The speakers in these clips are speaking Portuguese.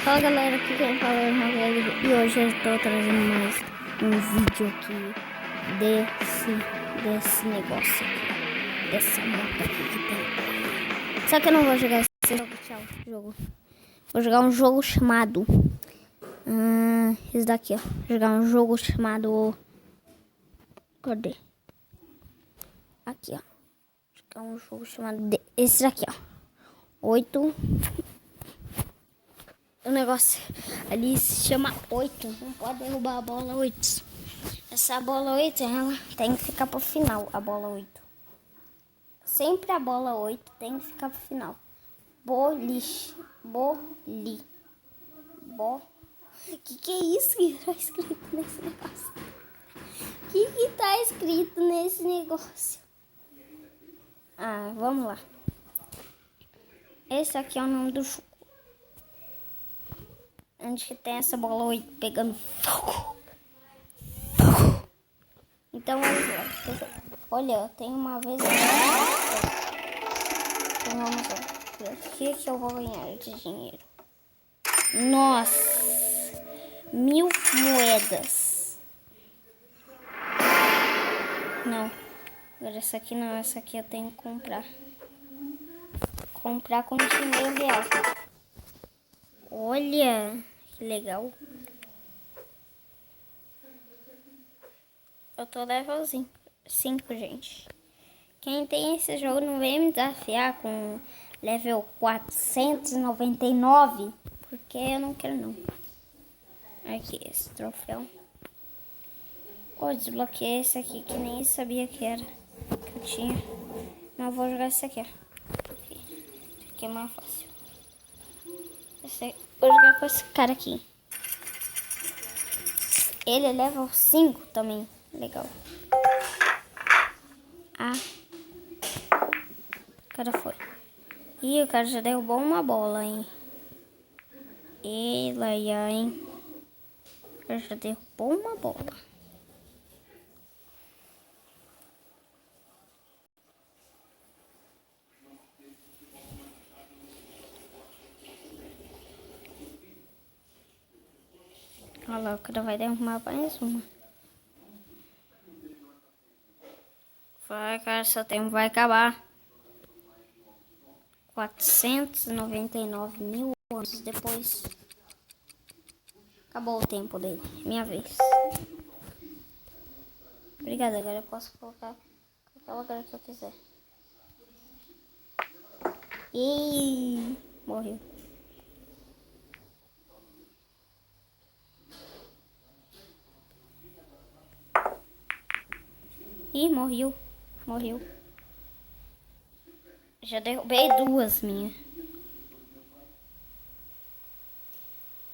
Fala galera, aqui quem fala é o Rogério e hoje eu estou trazendo mais um vídeo aqui desse negócio aqui, dessa moto aqui que tem. Só que eu não vou jogar esse jogo, Vou jogar um jogo chamado esse daqui, ó. Vou jogar um jogo chamado, cadê? Aqui, ó. Vou jogar um jogo chamado esse daqui, ó. 8. O negócio ali se chama 8. Não pode derrubar a bola 8. Essa bola 8, ela tem que ficar pro final. A bola 8. Sempre a bola 8 tem que ficar pro final. Boliche. Boli. Que é isso que tá escrito nesse negócio? Que tá escrito nesse negócio? Vamos lá. Esse aqui é o nome do jogo. Onde que tem essa bola 8 pegando fogo. Então vamos lá. Olha, tem uma vez. Então vamos lá. O que eu vou ganhar de dinheiro? Nossa! 1000 moedas. Não. Agora essa aqui não. Essa aqui eu tenho que comprar. Comprar com dinheiro real. Olha! Que legal. Eu tô level 5, gente. Quem tem esse jogo não vem me desafiar com level 499, porque eu não quero não. Aqui, esse troféu. Desbloqueei esse aqui que nem sabia que era. Que eu tinha. Mas eu vou jogar esse aqui, ó. Esse aqui é mais fácil. Vou jogar com esse cara aqui. Ele é level 5 também. Legal. O cara foi. Ih, o cara já derrubou uma bola, hein? hein? O cara já derrubou uma bola. Olha lá, o cara vai derrubar mais uma. Vai, cara, seu tempo vai acabar. 499 mil anos depois. Acabou o tempo dele. Minha vez. Obrigada, agora eu posso colocar qualquer lugar que eu quiser. Ih, morreu. Ih, morreu. Já derrubei duas minhas.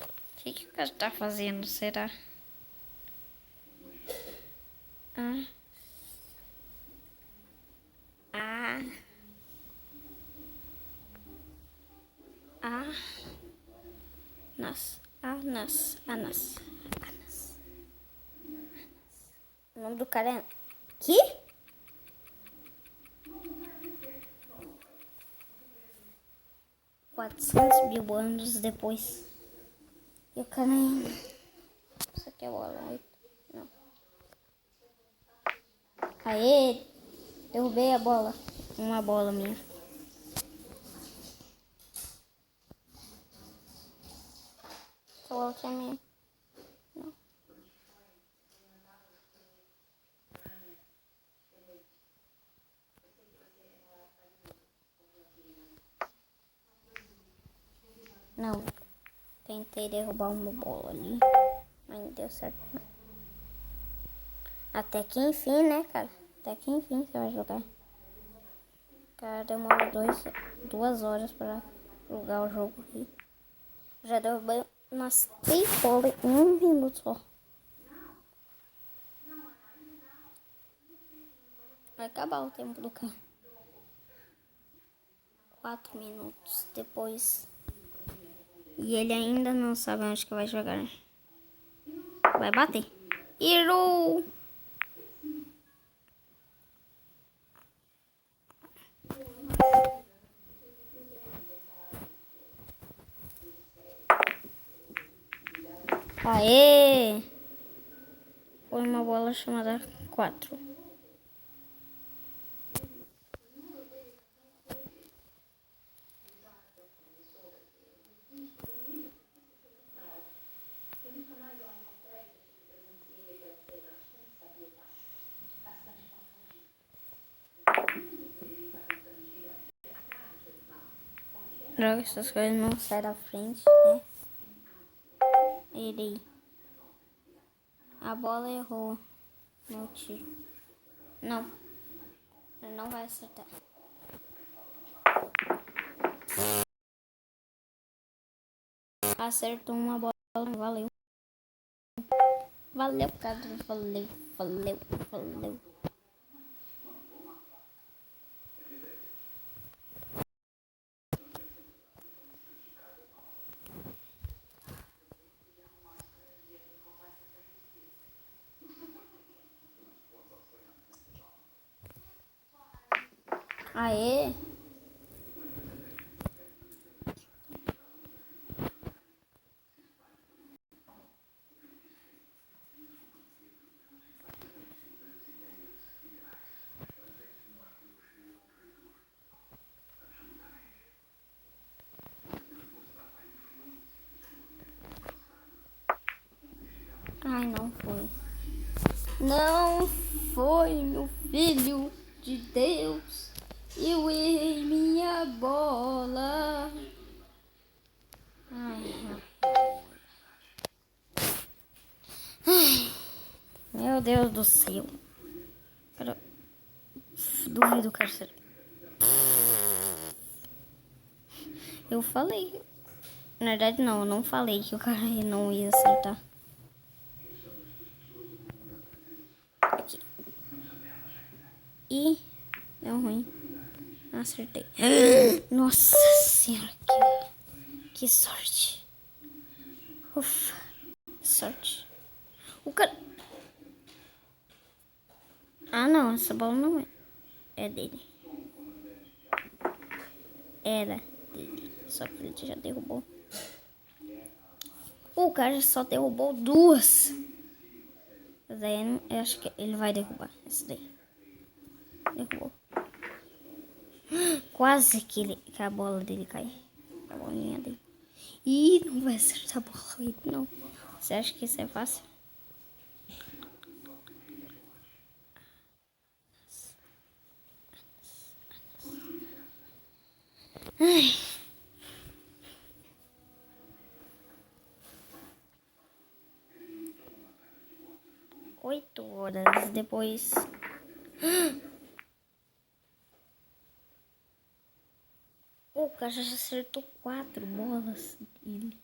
O que o cara tá fazendo, será? Anas. O nome do cara é... Que? $400 mil anos depois. E o cara ainda... Isso aqui é bola 8. Não. Aê! Derrubei a bola. Uma bola minha. Essa bola aqui é minha. Não. Não. Tentei derrubar uma bola ali. Mas não deu certo. Até que enfim, né, cara? Até que enfim você vai jogar. Cara, demora 2 horas pra jogar o jogo aqui. Já derrubei umas 3 bolas em 1 minuto só. Vai acabar o tempo do cara. 4 minutos depois. E ele ainda não sabe onde que vai jogar. Vai bater. Errou! Aê! Foi uma bola chamada 4. Droga, essas coisas não saem da frente, né? Ele. A bola errou meu tiro. Não. Ele não vai acertar. Acertou uma bola. Valeu. Valeu, cara. Valeu. Valeu. Valeu. Aê. Ai, não foi. Não foi, meu filho de Deus. Eu errei minha bola. Ai, meu Deus do céu. Cara, duvido que acertar. Eu falei. Na verdade, não. Eu não falei que o cara não ia acertar. Aqui. E deu ruim. Acertei. Nossa senhora, que sorte. Ufa, sorte. O cara... Ah, não, essa bola não é. É dele. Era dele. Só que ele já derrubou. O cara só derrubou 2. Mas daí eu acho que ele vai derrubar. Esse daí. Derrubou. Quase que a bola dele cai. A bolinha dele. Ih, não vai acertar a bola. Não. Você acha que isso é fácil? Ai. 8 horas depois. O cara já acertou 4 bolas dele.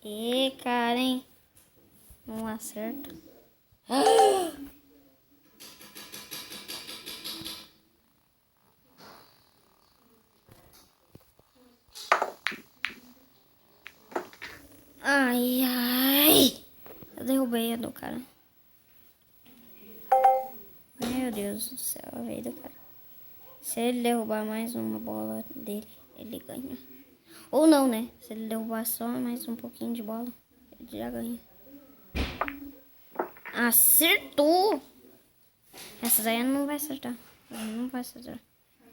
E cara, hein? Não acerta. Ai, ai. Eu derrubei a do cara. Meu Deus do céu, a veio do cara. Se ele derrubar mais uma bola dele, ele ganha. Ou não, né? Se ele derrubar só mais um pouquinho de bola, ele já ganha. Acertou! Essa daí não vai acertar. Ele não vai acertar.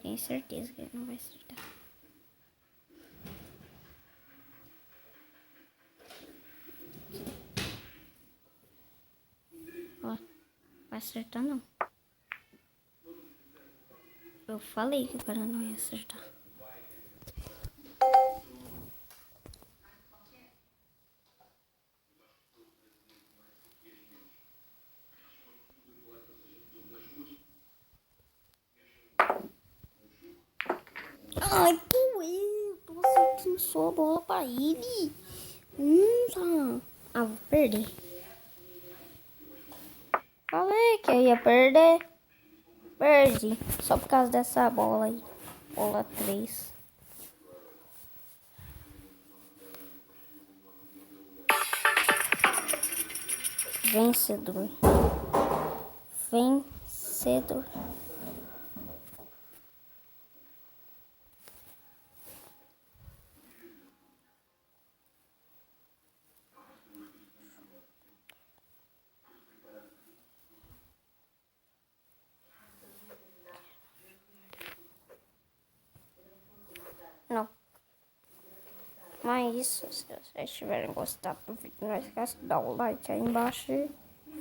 Tenho certeza que ele não vai acertar. Ó, vai acertar não. Eu falei que o cara não ia acertar. Ai, doeu. Tô acertando só a bola pra ele. Tá. Ah, vou perder. Falei que eu ia perder. Perdi. Só por causa dessa bola aí. Bola 3. Vencedor. Vencedor. Mas se vocês tiverem gostado do vídeo, não esquece de dar o like aí embaixo.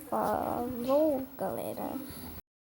Falou, galera.